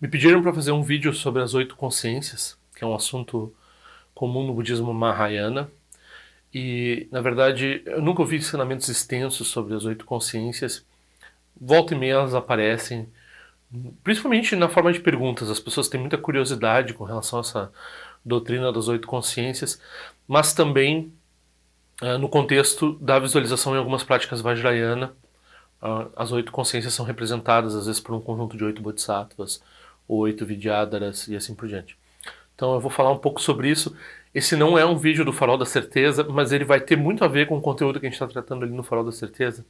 Me pediram para fazer um vídeo sobre as 8 consciências, que é um assunto comum no budismo Mahayana. E, na verdade, eu nunca ouvi ensinamentos extensos sobre as 8 consciências. Volta e meia elas aparecem, principalmente na forma de perguntas. As pessoas têm muita curiosidade com relação a essa doutrina das 8 consciências, mas também no contexto da visualização em algumas práticas Vajrayana. As 8 consciências são representadas, às vezes, por um conjunto de 8 bodhisattvas, ou 8 vidyadharas e assim por diante. Então eu vou falar um pouco sobre isso. Esse não é um vídeo do Farol da Certeza, mas ele vai ter muito a ver com o conteúdo que a gente está tratando ali no Farol da Certeza.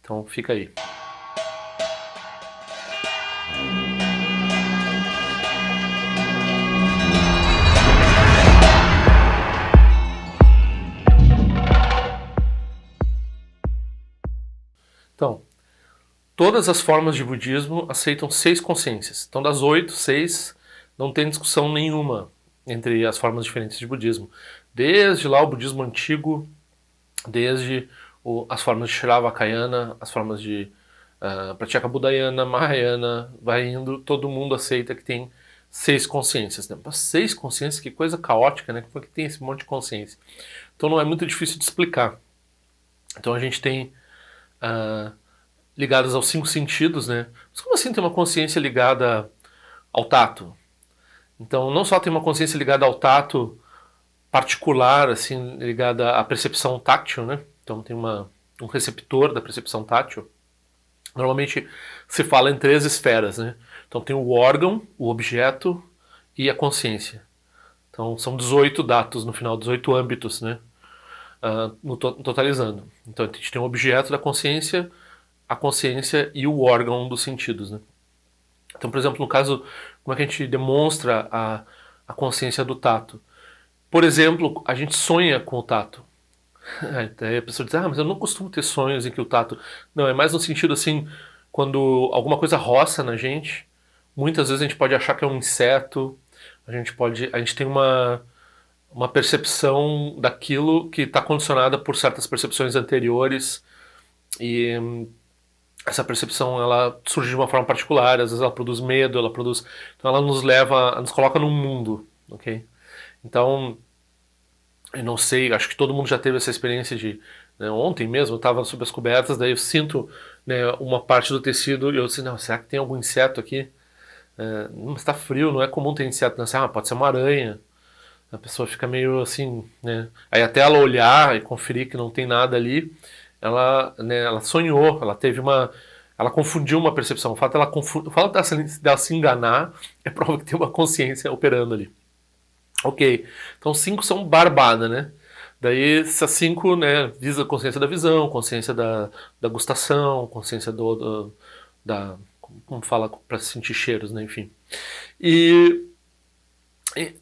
Então fica aí. Então, todas as formas de budismo aceitam 6 consciências. Então, das 8, 6 não tem discussão nenhuma entre as formas diferentes de budismo. Desde lá o budismo antigo, desde as formas de Shravakayana, as formas de Pratyeka Budayana, Mahayana, vai indo, todo mundo aceita que tem 6 consciências. Né? 6 consciências, que coisa caótica, né? Porque tem esse monte de consciência. Então não é muito difícil de explicar. Então a gente tem ligadas aos 5 sentidos, né? Mas como assim tem uma consciência ligada ao tato? Então não só tem uma consciência ligada ao tato particular, assim, ligada à percepção tátil, né? Então tem um receptor da percepção tátil. Normalmente se fala em 3 esferas, né? Então tem o órgão, o objeto e a consciência. Então são 18 datos no final, 18 âmbitos, né? Totalizando. Então a gente tem o objeto da consciência, a consciência e o órgão dos sentidos, né? Então, por exemplo, no caso, como é que a gente demonstra a consciência do tato? Por exemplo, a gente sonha com o tato. Aí a pessoa diz, mas eu não costumo ter sonhos em que o tato... Não, é mais no sentido assim, quando alguma coisa roça na gente, muitas vezes a gente pode achar que é um inseto, a gente tem uma percepção daquilo que está condicionada por certas percepções anteriores e essa percepção ela surge de uma forma particular, às vezes ela produz medo, então ela nos leva, nos coloca num mundo, ok? Então, eu não sei, acho que todo mundo já teve essa experiência de, né, ontem mesmo eu estava sob as cobertas, daí eu sinto, né, uma parte do tecido e eu disse, não, será que tem algum inseto aqui? Mas está frio, não é comum ter inseto, não, pode ser uma aranha. A pessoa fica meio assim, né? Aí até ela olhar e conferir que não tem nada ali, ela, né, ela sonhou, ela confundiu uma percepção. O fato dela se enganar é prova que tem uma consciência operando ali. Ok, então 5 são barbada, né? Daí essas 5, né, visa a consciência da visão, consciência da gustação, consciência da, como fala, para sentir cheiros, né, enfim. E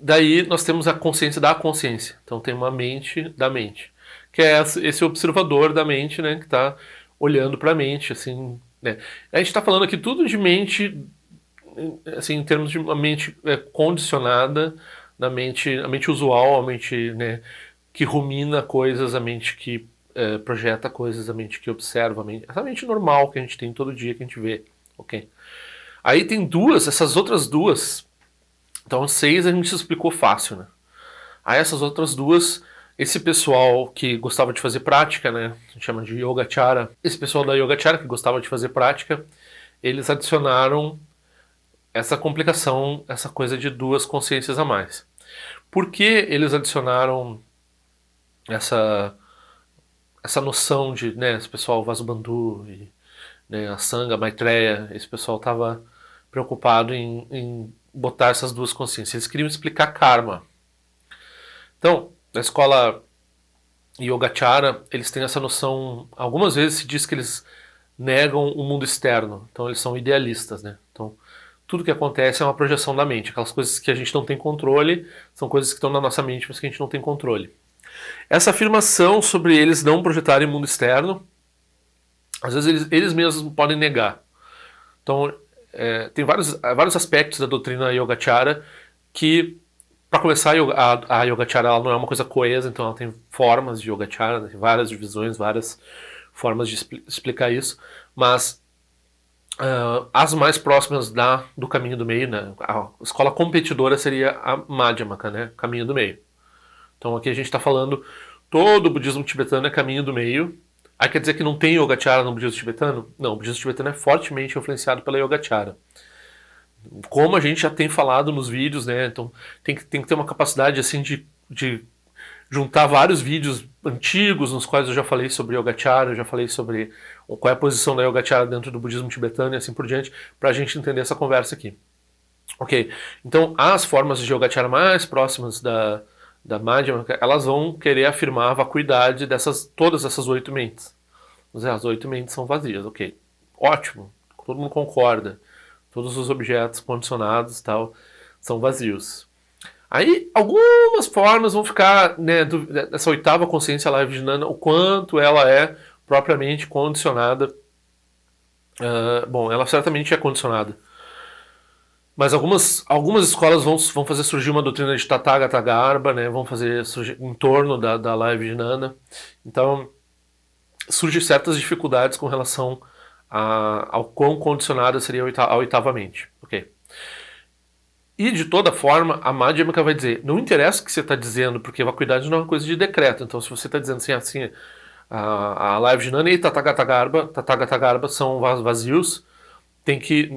daí nós temos a consciência da consciência. Então tem uma mente da mente, que é esse observador da mente, né, que está olhando para a mente, assim, né. A gente está falando aqui tudo de mente, assim, em termos de uma mente condicionada, a mente usual, a mente, né, que rumina coisas, a mente que projeta coisas, a mente que observa, essa mente normal que a gente tem todo dia, que a gente vê, ok? Aí tem essas outras duas. Então 6 a gente explicou fácil, né? Aí essas outras duas, esse pessoal que gostava de fazer prática, né? A gente chama de Yogacara. Esse pessoal da Yogacara que gostava de fazer prática, eles adicionaram essa complicação, essa coisa de 2 consciências a mais. Por que eles adicionaram essa essa noção de, né, esse pessoal Vasubandhu e, né, a Sangha, Maitreya, esse pessoal estava preocupado em botar essas 2 consciências. Eles queriam explicar karma. Então, na escola Yogacara, eles têm essa noção. Algumas vezes se diz que eles negam o mundo externo. Então, eles são idealistas, né? Então, tudo que acontece é uma projeção da mente. Aquelas coisas que a gente não tem controle são coisas que estão na nossa mente, mas que a gente não tem controle. Essa afirmação sobre eles não projetarem o mundo externo, às vezes eles mesmos podem negar. Então, tem vários aspectos da doutrina Yogacara que, para começar, a Yogacara ela não é uma coisa coesa, então ela tem formas de Yogacara, tem várias divisões, várias formas de explicar isso, mas As mais próximas do caminho do meio, né? A escola competidora seria a Madhyamaka, né? Caminho do meio. Então aqui a gente está falando todo o budismo tibetano é caminho do meio. Aí quer dizer que não tem Yogacara no budismo tibetano? Não, o budismo tibetano é fortemente influenciado pela Yogacara. Como a gente já tem falado nos vídeos, né? Então tem que ter uma capacidade assim de juntar vários vídeos antigos nos quais eu já falei sobre Yogacara, eu já falei sobre qual é a posição da Yogacara dentro do budismo tibetano e assim por diante, para a gente entender essa conversa aqui. Ok, então as formas de Yogacara mais próximas da Madhyamaka, elas vão querer afirmar a vacuidade todas essas 8 mentes. As 8 mentes são vazias, ok. Ótimo, todo mundo concorda. Todos os objetos condicionados e tal são vazios. Aí algumas formas vão ficar, né, dessa oitava consciência lá Vijnana, o quanto ela é propriamente condicionada. Bom, ela certamente é condicionada. Mas algumas escolas vão fazer surgir uma doutrina de Tathagata Garba, né, vão fazer surgir em torno da Live Vijnana. Então, surgem certas dificuldades com relação ao quão condicionada seria a oitava mente. Ok. E de toda forma, a Madhyamaka vai dizer, não interessa o que você está dizendo, porque vacuidade não é uma coisa de decreto. Então, se você está dizendo assim, a Live Vijnana e Tathagata Garba são vazios, tem que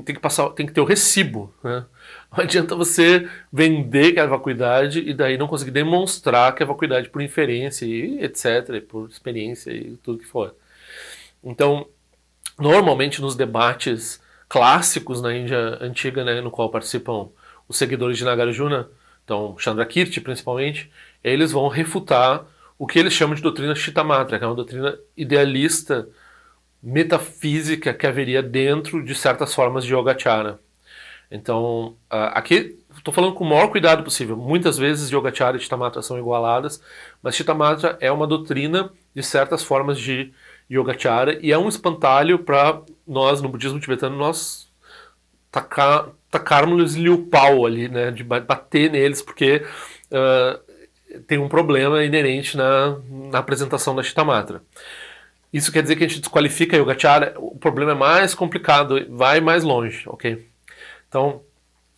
ter o recibo, né? Não adianta você vender que é vacuidade e daí não conseguir demonstrar que é vacuidade por inferência e etc, por experiência e tudo que for. Então, normalmente nos debates clássicos na Índia antiga, né, no qual participam os seguidores de Nagarjuna, então Chandrakirti principalmente, eles vão refutar o que eles chamam de doutrina Chittamatra, que é uma doutrina idealista metafísica que haveria dentro de certas formas de Yogacara. Então, aqui estou falando com o maior cuidado possível. Muitas vezes Yogacara e Chittamatra são igualadas, mas Chittamatra é uma doutrina de certas formas de Yogacara e é um espantalho para nós, no budismo tibetano, nós tacarmos-lhe o pau ali, né, de bater neles, porque tem um problema inerente na apresentação da Chittamatra. Isso quer dizer que a gente desqualifica a Yogacara, o problema é mais complicado, vai mais longe, ok? Então,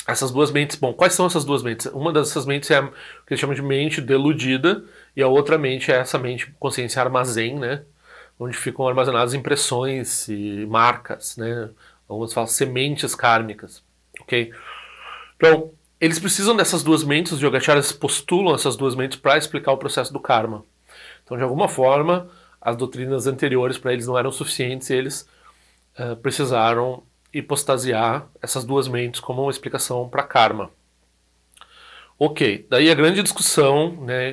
essas duas mentes, bom, quais são essas duas mentes? Uma dessas mentes é o que eles chamam de mente deludida, e a outra mente é essa mente consciência armazém, né? Onde ficam armazenadas impressões e marcas, né? Alguns falam sementes kármicas, ok? Então, eles precisam dessas duas mentes, os Yogacharas postulam essas duas mentes para explicar o processo do karma. Então, de alguma forma, as doutrinas anteriores para eles não eram suficientes e eles precisaram hipostasiar essas duas mentes como uma explicação para karma. Ok, daí a grande discussão, né,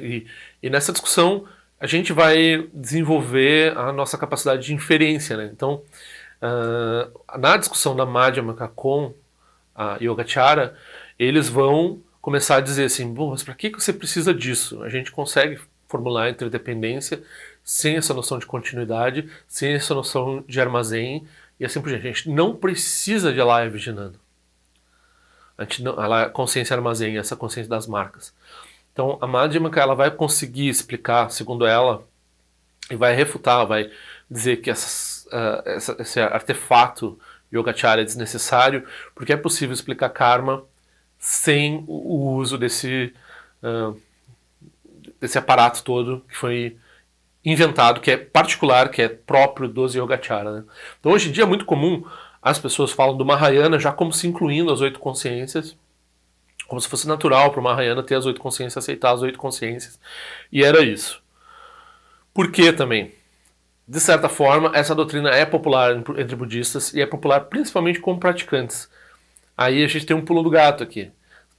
e nessa discussão a gente vai desenvolver a nossa capacidade de inferência. Né? Então, na discussão da Madhyamaka com a Yogacara, eles vão começar a dizer assim, bom, mas para que você precisa disso? A gente consegue formular interdependência sem essa noção de continuidade, sem essa noção de armazém e assim por diante. A gente não precisa de Alaya Vijnana. A consciência armazém, essa consciência das marcas. Então a Madhyamaka ela vai conseguir explicar, segundo ela, e vai refutar, vai dizer que esse artefato Yogacara é desnecessário, porque é possível explicar karma sem o uso desse aparato todo que foi inventado, que é particular, que é próprio dos Yogacara. Né? Então hoje em dia é muito comum as pessoas falam do Mahayana já como se incluindo as 8 consciências, como se fosse natural para o Mahayana ter as 8 consciências, aceitar as 8 consciências. E era isso. Por que também? De certa forma, essa doutrina é popular entre budistas e é popular principalmente com praticantes. Aí a gente tem um pulo do gato aqui.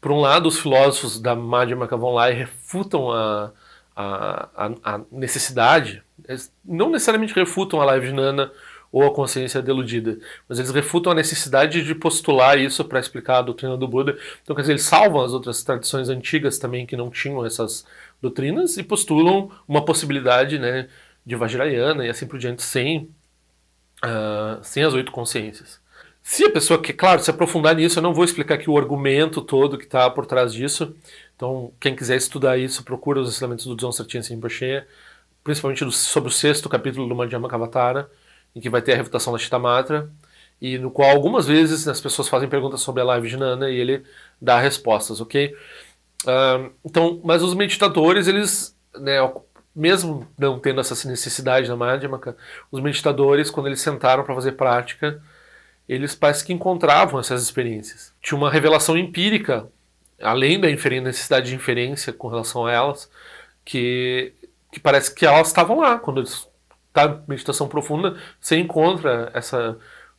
Por um lado, os filósofos da Madhyamaka vão lá e refutam a necessidade, eles não necessariamente refutam a Vijnana ou a consciência deludida, mas eles refutam a necessidade de postular isso para explicar a doutrina do Buda. Então, quer dizer, eles salvam as outras tradições antigas também que não tinham essas doutrinas e postulam uma possibilidade, né, de Vajrayana e assim por diante sem as 8 consciências. Se a pessoa quer, claro, se aprofundar nisso, eu não vou explicar aqui o argumento todo que está por trás disso. Então, quem quiser estudar isso, procura os ensinamentos do Dzong Sartin Rinpoche, principalmente sobre o 6º capítulo do Madhyamaka Avatara, em que vai ter a refutação da Chittamatra, e no qual algumas vezes as pessoas fazem perguntas sobre a live de Nana e ele dá respostas, ok? Então, mas os meditadores, eles, né, mesmo não tendo essa necessidade na Madhyamaka, os meditadores, quando eles sentaram para fazer prática, eles parece que encontravam essas experiências. Tinha uma revelação empírica, além da necessidade de inferência com relação a elas, que parece que elas estavam lá. Quando eles tá em meditação profunda, você encontra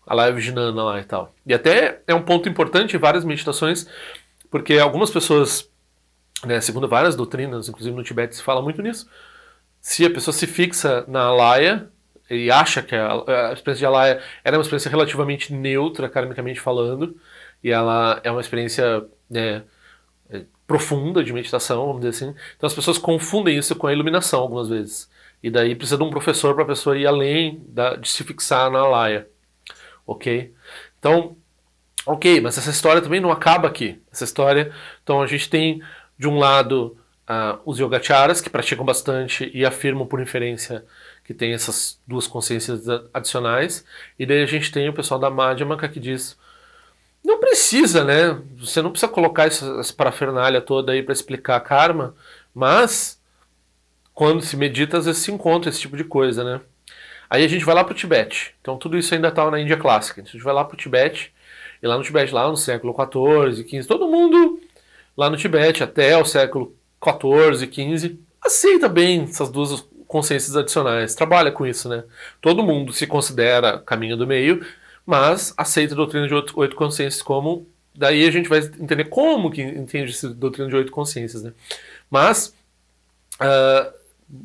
a live de Nana lá e tal. E até é um ponto importante em várias meditações, porque algumas pessoas, né, segundo várias doutrinas, inclusive no Tibete se fala muito nisso, se a pessoa se fixa na alaya e acha que a experiência de alaya era uma experiência relativamente neutra, karmicamente falando, e ela é uma experiência, né, profunda de meditação, vamos dizer assim. Então as pessoas confundem isso com a iluminação algumas vezes. E daí precisa de um professor para a pessoa ir além de se fixar na alaya. Ok? Então, ok, mas essa história também não acaba aqui. Essa história, então a gente tem de um lado os yogacharas, que praticam bastante e afirmam por inferência que tem essas duas consciências adicionais, e daí a gente tem o pessoal da Madhyamaka que diz: não precisa, né? Você não precisa colocar essa parafernália toda aí para explicar karma, mas quando se medita, às vezes se encontra esse tipo de coisa, né? Aí a gente vai lá para o Tibete. Então tudo isso ainda estava na Índia clássica. A gente vai lá para o Tibete, e lá no Tibete, lá no século XIV, XV, todo mundo lá no Tibete, até o século XIV, XV, aceita bem essas duas consciências adicionais, trabalha com isso, né? Todo mundo se considera caminho do meio, mas aceita a doutrina de oito consciências como... Daí a gente vai entender como que entende essa doutrina de oito consciências, né? Mas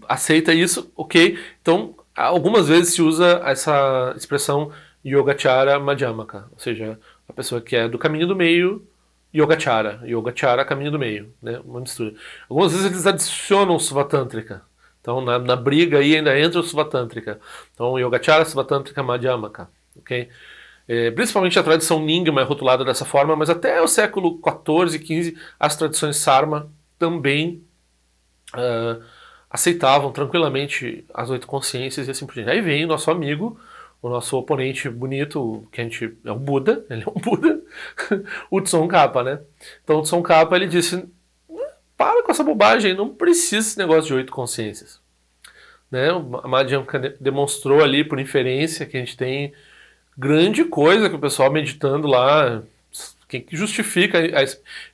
aceita isso, ok? Então, algumas vezes se usa essa expressão Yogachara Madhyamaka, ou seja, a pessoa que é do caminho do meio, Yogachara, caminho do meio, né? Uma mistura. Algumas vezes eles adicionam Suvatântrica. Então, na briga aí ainda entra o Suvatântrica. Então, Yogachara, Suvatântrica, Madhyamaka, ok? Principalmente a tradição Nyingma é rotulada dessa forma, mas até o século XIV, XV, as tradições Sarma também aceitavam tranquilamente as oito consciências e assim por diante. Aí vem o nosso amigo, o nosso oponente bonito, que a gente é um Buda, ele é um Buda, o Tsongkhapa, né? Então o Tsongkhapa, ele disse: para com essa bobagem, não precisa desse negócio de oito consciências. Né? A Madhyamaka demonstrou ali por inferência que a gente tem grande coisa que o pessoal meditando lá, que justifica a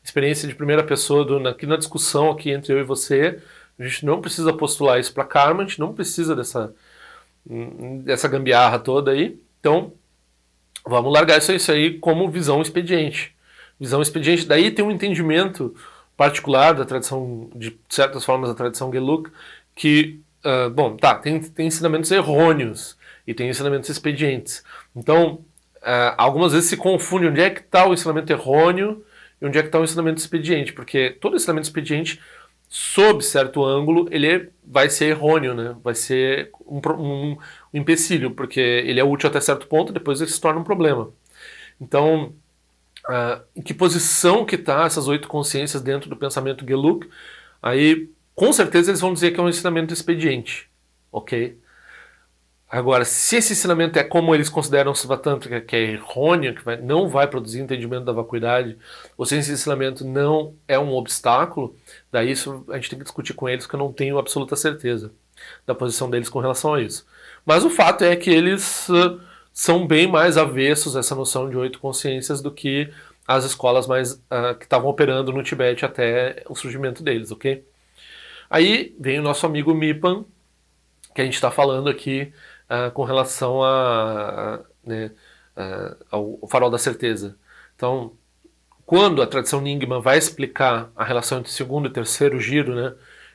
experiência de primeira pessoa aqui na discussão aqui entre eu e você. A gente não precisa postular isso para karma, a gente não precisa dessa gambiarra toda aí. Então, vamos largar isso aí como visão expediente. Visão expediente, daí tem um entendimento particular da tradição, de certas formas da tradição Geluk, que, tem ensinamentos errôneos e tem ensinamentos expedientes. Então, algumas vezes se confunde onde é que está o ensinamento errôneo e onde é que está o ensinamento expediente, porque todo ensinamento expediente, sob certo ângulo, ele vai ser errôneo, né? Vai ser um empecilho, porque ele é útil até certo ponto, depois ele se torna um problema. Então, em que posição que está essas oito consciências dentro do pensamento Geluk? Aí, com certeza, eles vão dizer que é um ensinamento expediente, ok? Agora, se esse ensinamento é como eles consideram o Sivatântrica, que é errôneo, que não vai produzir entendimento da vacuidade, ou se esse ensinamento não é um obstáculo, daí isso a gente tem que discutir com eles, que eu não tenho absoluta certeza da posição deles com relação a isso. Mas o fato é que eles são bem mais avessos a essa noção de oito consciências do que as escolas mais que estavam operando no Tibete até o surgimento deles, ok? Aí vem o nosso amigo Mipan, que a gente está falando aqui com relação ao farol da certeza. Então, quando a tradição Nyingma vai explicar a relação entre o segundo e terceiro giro, né,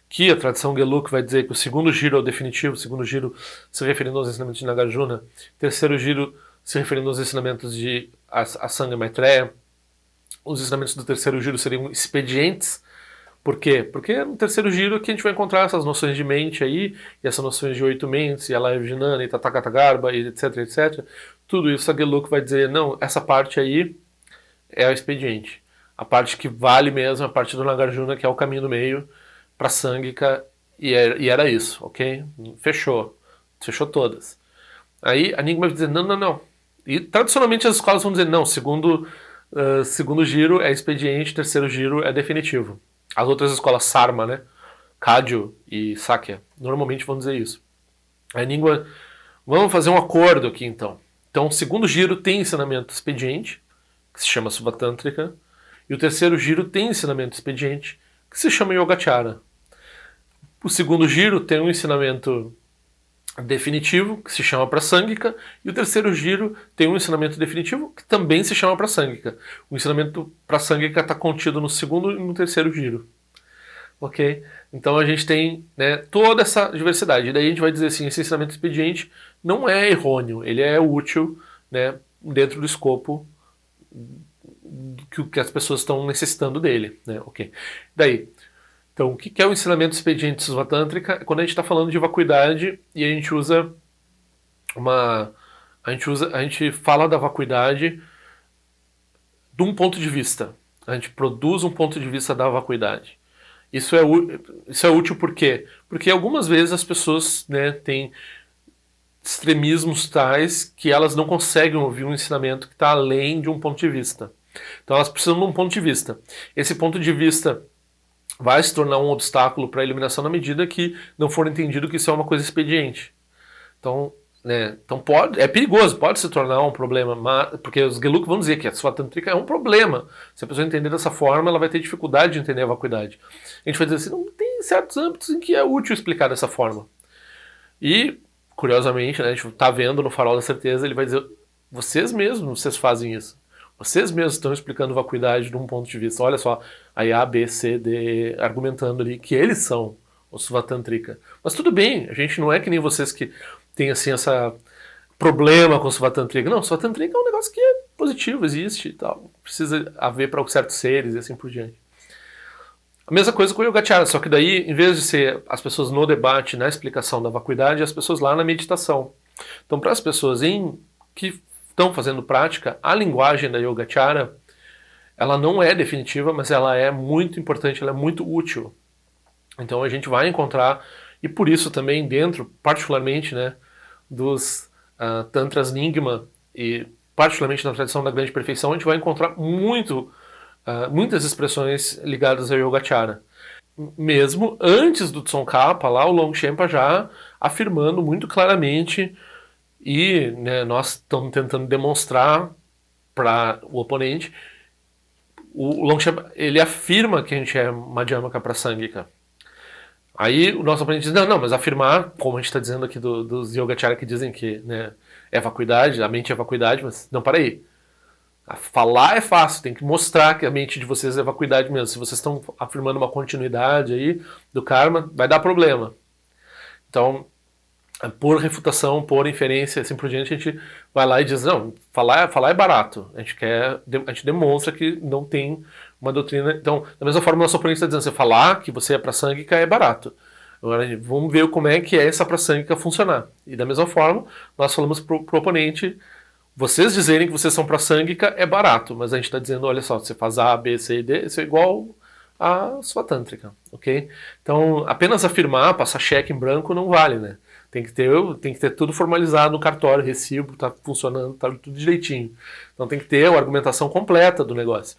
que a tradição Geluk vai dizer que o segundo giro é o definitivo, o segundo giro se referindo aos ensinamentos de Nagarjuna, o terceiro giro se referindo aos ensinamentos de Asanga Maitreya, os ensinamentos do terceiro giro seriam expedientes. Por quê? Porque no terceiro giro que a gente vai encontrar essas noções de mente aí, e essas noções de oito mentes, e a Live Jnana, e Tathagata Garbha, e etc, etc. Tudo isso a Geluk vai dizer: não, essa parte aí é o expediente. A parte que vale mesmo é a parte do Nagarjuna, que é o caminho do meio, para Sangika, e era isso, ok? Fechou. Fechou todas. Aí a Nyingma vai dizer: não, não, não. E tradicionalmente as escolas vão dizer, não, segundo giro é expediente, terceiro giro é definitivo. As outras escolas, Sarma, né? Kagyu e Sakya, normalmente vão dizer isso. A língua, vamos fazer um acordo aqui então. Então, o segundo giro tem ensinamento expediente, que se chama Suvatântrika, e o terceiro giro tem ensinamento expediente, que se chama Yogacara. O segundo giro tem um ensinamento definitivo, que se chama Prasangika, e o terceiro giro tem um ensinamento definitivo, que também se chama Prasangika. O ensinamento Prasangika está contido no segundo e no terceiro giro. Ok? Então a gente tem, né, toda essa diversidade. E daí a gente vai dizer assim, esse ensinamento expediente não é errôneo, ele é útil, né, dentro do escopo que as pessoas estão necessitando dele. Né? Ok? Daí, então, o que é o ensinamento expediente Suvatântrica? É quando a gente está falando de vacuidade e a gente usa uma. A gente fala da vacuidade de um ponto de vista. A gente produz um ponto de vista da vacuidade. Isso é útil por quê? Porque algumas vezes as pessoas, né, têm extremismos tais que elas não conseguem ouvir um ensinamento que está além de um ponto de vista. Então elas precisam de um ponto de vista. Esse ponto de vista vai se tornar um obstáculo para a iluminação na medida que não for entendido que isso é uma coisa expediente. Então, né, então é perigoso, pode se tornar um problema, porque os Geluk vão dizer que a Svatantrika é um problema. Se a pessoa entender dessa forma, ela vai ter dificuldade de entender a vacuidade. A gente vai dizer assim, não tem certos âmbitos em que é útil explicar dessa forma. E, curiosamente, né, a gente está vendo no Farol da Certeza, ele vai dizer, vocês fazem isso. Vocês mesmos estão explicando vacuidade de um ponto de vista. Olha só, aí A, B, C, D, argumentando ali que eles são o Svatantrika. Mas tudo bem, a gente não é que nem vocês que tem assim essa problema com o Svatantrika. Não, o Svatantrika é um negócio que é positivo, existe e tal. Precisa haver para certos seres e assim por diante. A mesma coisa com o Yogacara, só que daí, em vez de ser as pessoas no debate, na explicação da vacuidade, as pessoas lá na meditação. Então, para as pessoas que estão fazendo prática, a linguagem da Yogacara, ela não é definitiva, mas ela é muito importante, ela é muito útil. Então a gente vai encontrar, e por isso também dentro, particularmente, né, dos Tantras Nyingma, e particularmente na tradição da Grande Perfeição, a gente vai encontrar muitas expressões ligadas ao Yogacara. Mesmo antes do Tsongkhapa, lá o Longchenpa já afirmando muito claramente, e né, nós estamos tentando demonstrar para o oponente, o Longchenpa, ele afirma que a gente é Madhyamaka Prasangika. Aí o nosso oponente diz, não, mas afirmar, como a gente está dizendo aqui dos Yogacara que dizem que né, é vacuidade, a mente é vacuidade, mas não, para aí. Falar é fácil, tem que mostrar que a mente de vocês é vacuidade mesmo. Se vocês estão afirmando uma continuidade aí do karma, vai dar problema. Então, por refutação, por inferência, assim por diante, a gente vai lá e diz, não, falar é barato. A gente demonstra que não tem uma doutrina. Então, da mesma forma, o nosso oponente está dizendo, você falar que você é prasangika é barato. Agora, vamos ver como é que é essa prasangika funcionar. E da mesma forma, nós falamos para o oponente, vocês dizerem que vocês são prasangika é barato, mas a gente está dizendo, olha só, você faz A, B, C e D, isso é igual a Svatântrika, ok? Então, apenas afirmar, passar cheque em branco não vale, né? Tem que ter tudo formalizado no cartório, recibo, tá funcionando, tá tudo direitinho. Então tem que ter a argumentação completa do negócio.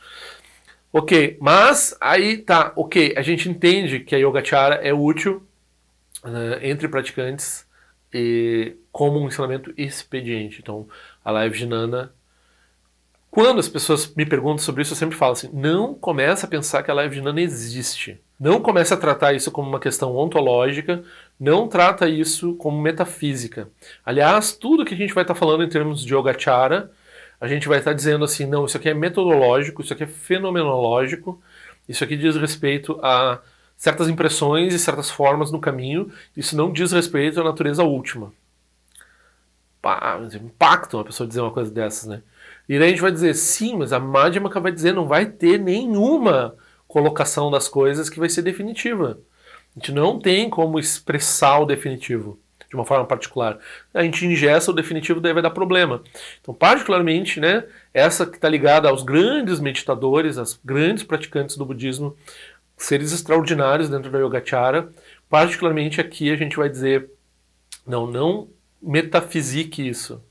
Ok, mas aí tá, ok, a gente entende que a Yogacara é útil entre praticantes e como um ensinamento expediente. Então, a Live Jnana. Quando as pessoas me perguntam sobre isso, eu sempre falo assim, não comece a pensar que a Live Jnana existe. Não comece a tratar isso como uma questão ontológica, não trata isso como metafísica. Aliás, tudo que a gente vai estar falando em termos de Yogacara, a gente vai estar dizendo assim, não, isso aqui é metodológico, isso aqui é fenomenológico, isso aqui diz respeito a certas impressões e certas formas no caminho, isso não diz respeito à natureza última. Pá, impacta uma pessoa dizer uma coisa dessas, né? E daí a gente vai dizer, sim, mas a Madhyamaka vai dizer, não vai ter nenhuma colocação das coisas que vai ser definitiva. A gente não tem como expressar o definitivo de uma forma particular. A gente ingessa o definitivo, daí vai dar problema. Então, particularmente, né, essa que está ligada aos grandes meditadores, aos grandes praticantes do budismo, seres extraordinários dentro da Yogacara, particularmente aqui a gente vai dizer, não metafisique isso.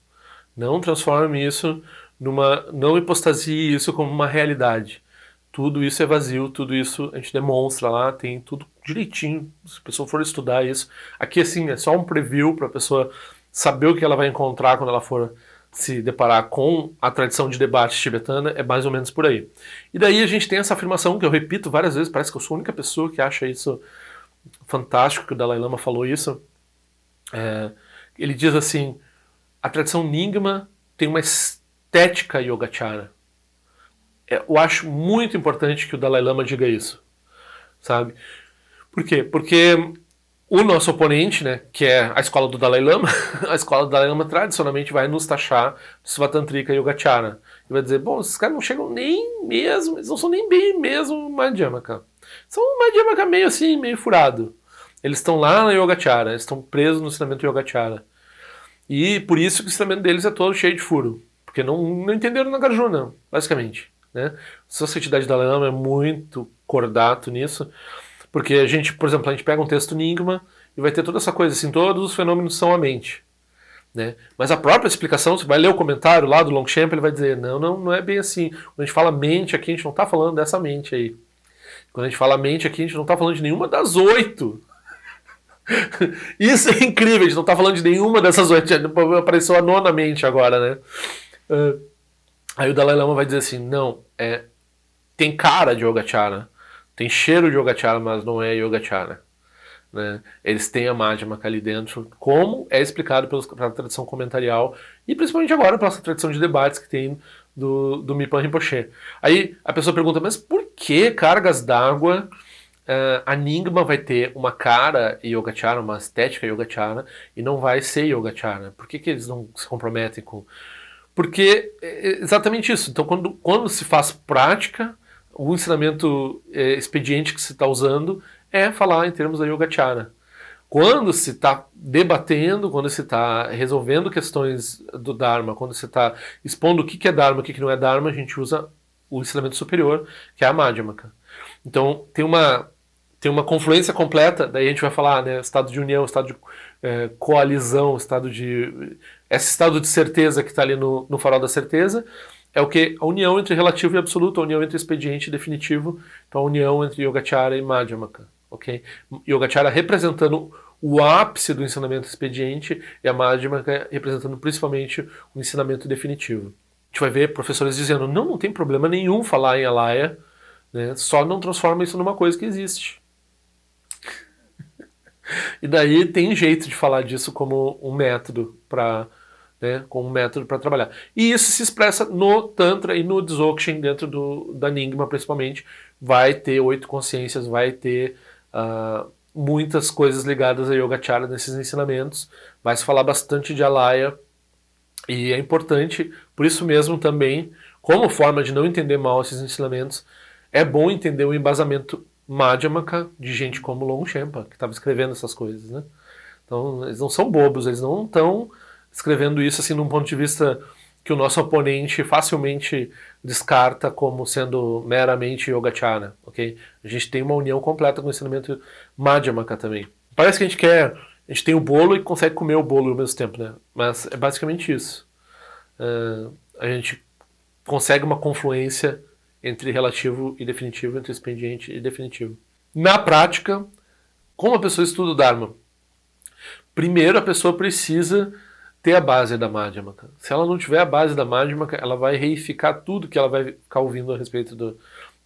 Não transforme isso não hipostasie isso como uma realidade. Tudo isso é vazio, tudo isso a gente demonstra lá, tem tudo direitinho. Se a pessoa for estudar isso, aqui assim é só um preview para a pessoa saber o que ela vai encontrar quando ela for se deparar com a tradição de debate tibetana, é mais ou menos por aí. E daí a gente tem essa afirmação que eu repito várias vezes, parece que eu sou a única pessoa que acha isso fantástico, que o Dalai Lama falou isso. Ele diz assim, a tradição Nyingma tem uma estética Yogacara. Eu acho muito importante que o Dalai Lama diga isso, sabe? Por quê? Porque o nosso oponente, né, que é a escola do Dalai Lama, a escola do Dalai Lama tradicionalmente vai nos taxar de Svatantrika Yogacara. E vai dizer, bom, esses caras não chegam nem mesmo, eles não são nem bem mesmo Madhyamaka. São um Madhyamaka meio assim, meio furado. Eles estão lá na Yogacara, eles estão presos no ensinamento Yogacara. E por isso que o ensinamento deles é todo cheio de furo. Porque não entenderam Nagarjuna, basicamente. Né? A Sociedade da Lama é muito cordato nisso, porque a gente, por exemplo, a gente pega um texto Nyingma e vai ter toda essa coisa assim, todos os fenômenos são a mente. Né? Mas a própria explicação, você vai ler o comentário lá do Longchamp, ele vai dizer, não é bem assim. Quando a gente fala mente aqui, a gente não está falando dessa mente aí. Quando a gente fala mente aqui, a gente não está falando de nenhuma das 8. Isso é incrível, a gente não está falando de nenhuma dessas 8. Apareceu a nona mente agora, né? Aí o Dalai Lama vai dizer assim, não, tem cara de Yogacara, tem cheiro de Yogacara, mas não é Yogacara. Né? Eles têm a Madhyamaka ali dentro, como é explicado pela tradição comentarial e principalmente agora pela tradição de debates que tem do Mipan Rinpoche. Aí a pessoa pergunta, mas por que cargas d'água a Nyingma vai ter uma cara Yogacara, uma estética Yogacara e não vai ser Yogacara? Por que eles não se comprometem com... Porque é exatamente isso. Então, quando se faz prática, o ensinamento expediente que se está usando é falar em termos da Yogacara. Quando se está debatendo, quando se está resolvendo questões do Dharma, quando se está expondo o que é Dharma e o que não é Dharma, a gente usa o ensinamento superior, que é a Madhyamaka. Então, tem uma confluência completa, daí a gente vai falar, né, estado de união, estado de coalizão, esse estado de certeza que está ali no farol da certeza, é o que? A união entre relativo e absoluto, a união entre expediente e definitivo, então a união entre Yogacara e Madhyamaka. Okay? Yogacara representando o ápice do ensinamento expediente e a Madhyamaka representando principalmente o ensinamento definitivo. A gente vai ver professores dizendo, não tem problema nenhum falar em Alaya, né, só não transforma isso numa coisa que existe. E daí tem jeito de falar disso como um método para trabalhar. E isso se expressa no Tantra e no Dzogchen, dentro da Nyingma principalmente. Vai ter 8 consciências, vai ter muitas coisas ligadas a Yogacara nesses ensinamentos. Vai se falar bastante de Alaya. E é importante, por isso mesmo também, como forma de não entender mal esses ensinamentos, é bom entender o embasamento Madhyamaka de gente como Longchenpa, que estava escrevendo essas coisas, né? Então, eles não são bobos, eles não estão escrevendo isso assim num ponto de vista que o nosso oponente facilmente descarta como sendo meramente Yogacara, ok? A gente tem uma união completa com o ensinamento Madhyamaka também. Parece que a gente tem o bolo e consegue comer o bolo ao mesmo tempo, né? Mas é basicamente isso. A gente consegue uma confluência entre relativo e definitivo, entre expediente e definitivo. Na prática, como a pessoa estuda o Dharma? Primeiro, a pessoa precisa ter a base da Madhyamaka. Se ela não tiver a base da Madhyamaka, ela vai reificar tudo que ela vai ficar ouvindo a respeito da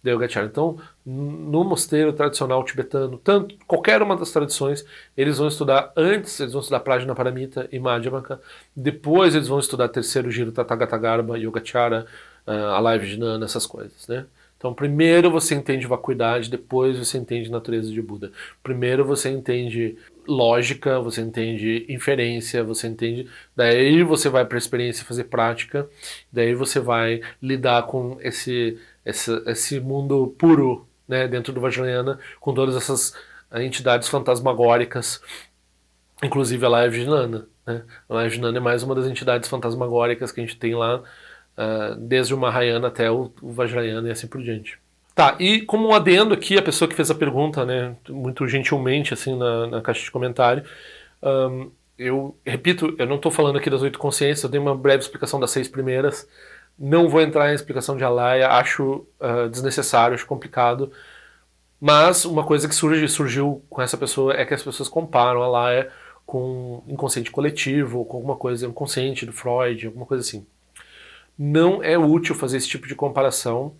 Yogacara. Então, no mosteiro tradicional tibetano, qualquer uma das tradições, eles vão estudar antes, eles vão estudar Prajnaparamita e Madhyamaka, depois eles vão estudar terceiro giro Tathagata-garbha, Yogacara, Alaya Vijnana, essas coisas, né? Então, primeiro você entende vacuidade, depois você entende natureza de Buda. Primeiro você entende lógica, você entende inferência, você entende... Daí você vai para a experiência fazer prática, daí você vai lidar com esse mundo puro, né, dentro do Vajrayana, com todas essas entidades fantasmagóricas, inclusive a Alaya Vijnana. Né? A Alaya Vijnana é mais uma das entidades fantasmagóricas que a gente tem lá, desde o Mahayana até o Vajrayana e assim por diante. Tá, e como um adendo aqui, a pessoa que fez a pergunta, né, muito gentilmente assim na caixa de comentário, eu repito, eu não estou falando aqui das 8 consciências, eu dei uma breve explicação das 6 primeiras. Não vou entrar em explicação de Alaya, acho desnecessário, acho complicado. Mas uma coisa que surgiu com essa pessoa é que as pessoas comparam Alaya com inconsciente coletivo, com alguma coisa inconsciente do Freud, alguma coisa assim. Não é útil fazer esse tipo de comparação.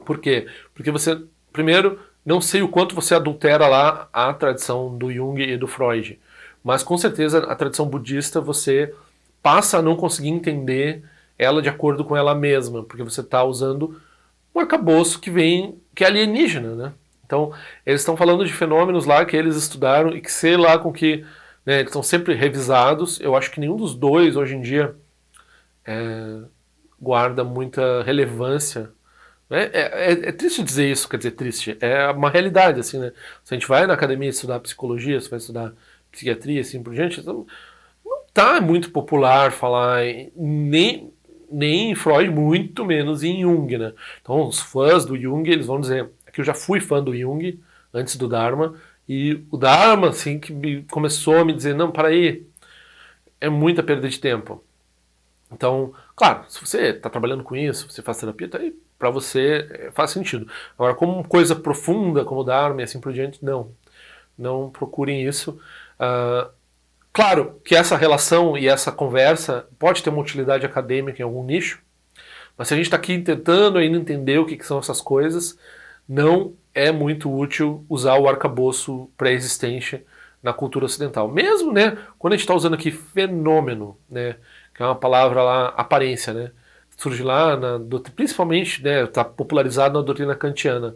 Por quê? Porque você, primeiro, não sei o quanto você adultera lá a tradição do Jung e do Freud, mas com certeza a tradição budista você passa a não conseguir entender ela de acordo com ela mesma, porque você está usando um arcabouço que é alienígena, né? Então, eles estão falando de fenômenos lá que eles estudaram e que sei lá com que, né, eles estão sempre revisados. Eu acho que nenhum dos dois hoje em dia guarda muita relevância. É triste dizer isso, quer dizer, triste. É uma realidade, assim, né? Se a gente vai na academia estudar psicologia, se vai estudar psiquiatria, assim por diante, então, não tá muito popular falar nem em Freud, muito menos em Jung, né? Então, os fãs do Jung, eles vão dizer que eu já fui fã do Jung antes do Dharma, e o Dharma, assim, começou a me dizer, não, para aí, é muita perda de tempo. Então, claro, se você está trabalhando com isso, você faz terapia, tá aí, para você faz sentido. Agora, como coisa profunda, como Dharma e assim por diante, não. Não procurem isso. Claro que essa relação e essa conversa pode ter uma utilidade acadêmica em algum nicho, mas se a gente está aqui tentando ainda entender o que são essas coisas, não é muito útil usar o arcabouço pré-existente na cultura ocidental. Mesmo, né, quando a gente está usando aqui fenômeno, né, que é uma palavra lá, aparência, né, surge lá, principalmente, né, está popularizado na doutrina kantiana.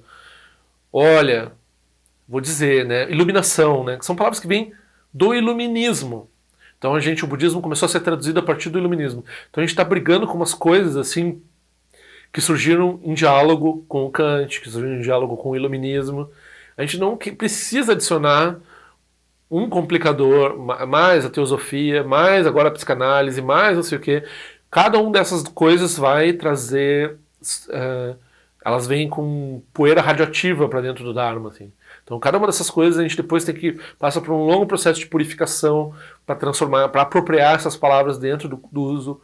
Olha, vou dizer, né, iluminação, né, que são palavras que vêm do iluminismo. Então o budismo começou a ser traduzido a partir do iluminismo. Então a gente está brigando com umas coisas assim que surgiram em diálogo com o Kant, que surgiram em diálogo com o iluminismo. A gente não precisa adicionar um complicador, mais a teosofia, mais agora a psicanálise, mais não sei o quê. Cada uma dessas coisas vai trazer. Elas vêm com poeira radioativa para dentro do Dharma. Assim. Então, cada uma dessas coisas a gente depois tem que passar por um longo processo de purificação para transformar, para apropriar essas palavras dentro do uso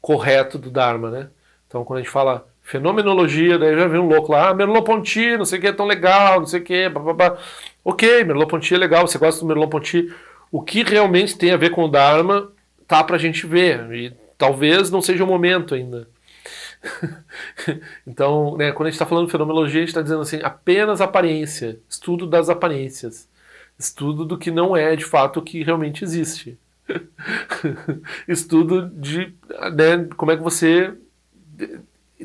correto do Dharma, né? Então, quando a gente fala fenomenologia, daí já vem um louco lá, Merleau-Ponty, não sei o que, é tão legal, não sei o que, blá. Ok, Merleau-Ponty é legal, você gosta do Merleau-Ponty. O que realmente tem a ver com o Dharma tá pra gente ver, e talvez não seja o momento ainda. Então, né, quando a gente está falando de fenomenologia, a gente está dizendo assim, apenas aparência, estudo das aparências, estudo do que não é de fato o que realmente existe. Estudo de, né, como é que você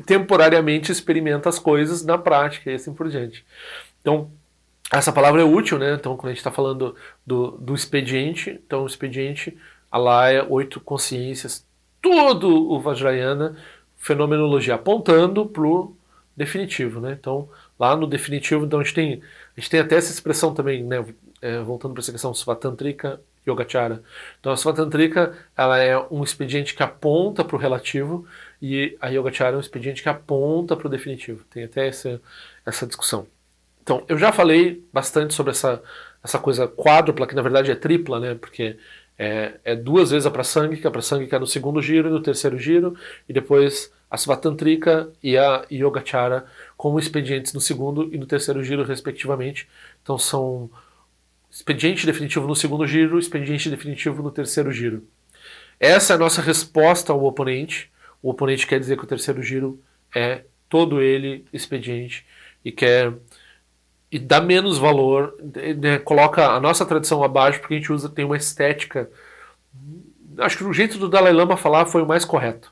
temporariamente experimenta as coisas na prática e assim por diante. Então, essa palavra é útil, né? Então, quando a gente está falando do expediente, então o expediente, Alaya, 8 consciências, todo o Vajrayana, fenomenologia, apontando para o definitivo, né? Então, lá no definitivo, então a gente tem até essa expressão também, né? Voltando para essa questão, Svatantrika Yogacara. Então, a Svatantrika, ela é um expediente que aponta para o relativo e a Yogacara é um expediente que aponta para o definitivo. Tem até essa discussão. Então, eu já falei bastante sobre essa coisa quádrupla, que na verdade é tripla, né? Porque é 2 vezes a Prasangika no segundo giro e no terceiro giro, e depois a Svatantrika e a Yogacara como expedientes no segundo e no terceiro giro, respectivamente. Então são expediente definitivo no segundo giro, expediente definitivo no terceiro giro. Essa é a nossa resposta ao oponente. O oponente quer dizer que o terceiro giro é todo ele expediente e dá menos valor, né, coloca a nossa tradição abaixo porque a gente tem uma estética. Acho que o jeito do Dalai Lama falar foi o mais correto.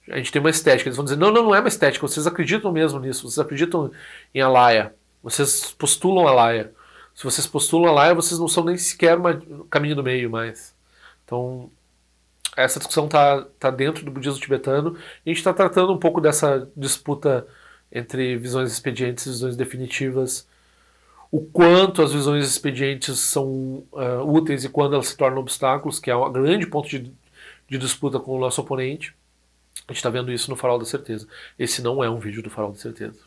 A gente tem uma estética. Eles vão dizer, não é uma estética, vocês acreditam mesmo nisso, vocês acreditam em Alaya, vocês postulam Alaya. Se vocês postulam Alaya, vocês não são nem sequer caminho do meio mais. Então, essa discussão tá dentro do budismo tibetano e a gente está tratando um pouco dessa disputa entre visões expedientes e visões definitivas, o quanto as visões expedientes são úteis e quando elas se tornam obstáculos, que é um grande ponto de disputa com o nosso oponente. A gente está vendo isso no Farol da Certeza. Esse não é um vídeo do Farol da Certeza.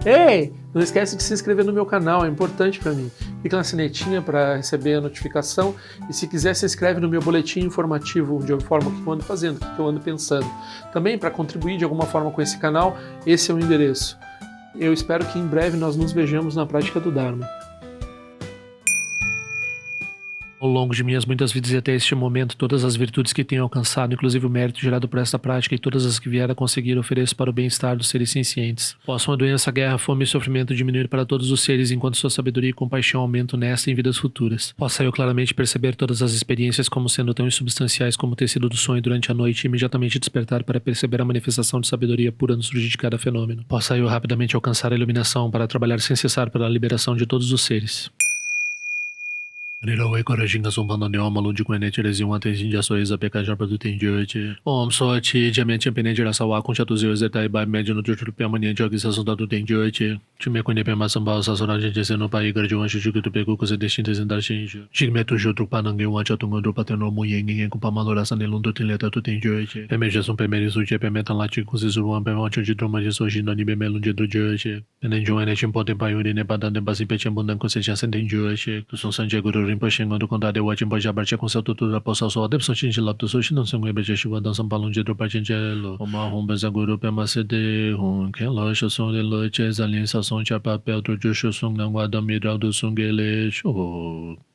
Ei, não esquece de se inscrever no meu canal, é importante para mim. Clica na sinetinha para receber a notificação e se quiser se inscreve no meu boletim informativo de forma que eu ando fazendo, que eu ando pensando. Também para contribuir de alguma forma com esse canal, esse é o endereço. Eu espero que em breve nós nos vejamos na prática do Dharma. Ao longo de minhas muitas vidas e até este momento, todas as virtudes que tenho alcançado, inclusive o mérito gerado por esta prática e todas as que vier a conseguir, ofereço para o bem-estar dos seres sencientes. Possam a doença, a guerra, a fome e o sofrimento diminuir para todos os seres, enquanto sua sabedoria e compaixão aumentam nesta e em vidas futuras. Possa eu claramente perceber todas as experiências como sendo tão insubstanciais como o tecido do sonho durante a noite e imediatamente despertar para perceber a manifestação de sabedoria pura no surgir de cada fenômeno. Possa eu rapidamente alcançar a iluminação para trabalhar sem cessar pela liberação de todos os seres. Nirawe Korajinga Sumpana Neoma Lundi Kwene Cherezin Wate Jinja Soeza Pekajar Padu Tenjoche Om Sochi Jamen Champene Jirasawa Kunchatuzi Zetai Bai Mediano Jutu Piamania Jogi Sasunda do Tenjoche Chume Kwene Pema Samba Sasora Jese no Pai Garjuan Shuku tu Peku Kose Destintes Indar Shinju Jigmetu Jutru Panangue Wancha Tungo Pateno Muyeng Kupamalora Sanelundu Tileta tu Tenjoche Pemeja Sum Pemeri Suche Pemetan Lati Kuzizuan Pemancho de Droma de Sojino Ni Bemelun de Joche Penenjoane Chimpote Payuri Nebadan de Basi Pechambundan Conseja Sentenjoche Tu Son Sanjaguru Rinpoche quando contar o Wajin Baja Barcha com seu tutor da poça só deve sochim de lapto sochi não são ebe jeshuva dan são palum de dropa gelo uma rumba zaguru pema cede hun que loja som de loja alien sa som cha papel do jusho sung não guarda midral do sungele show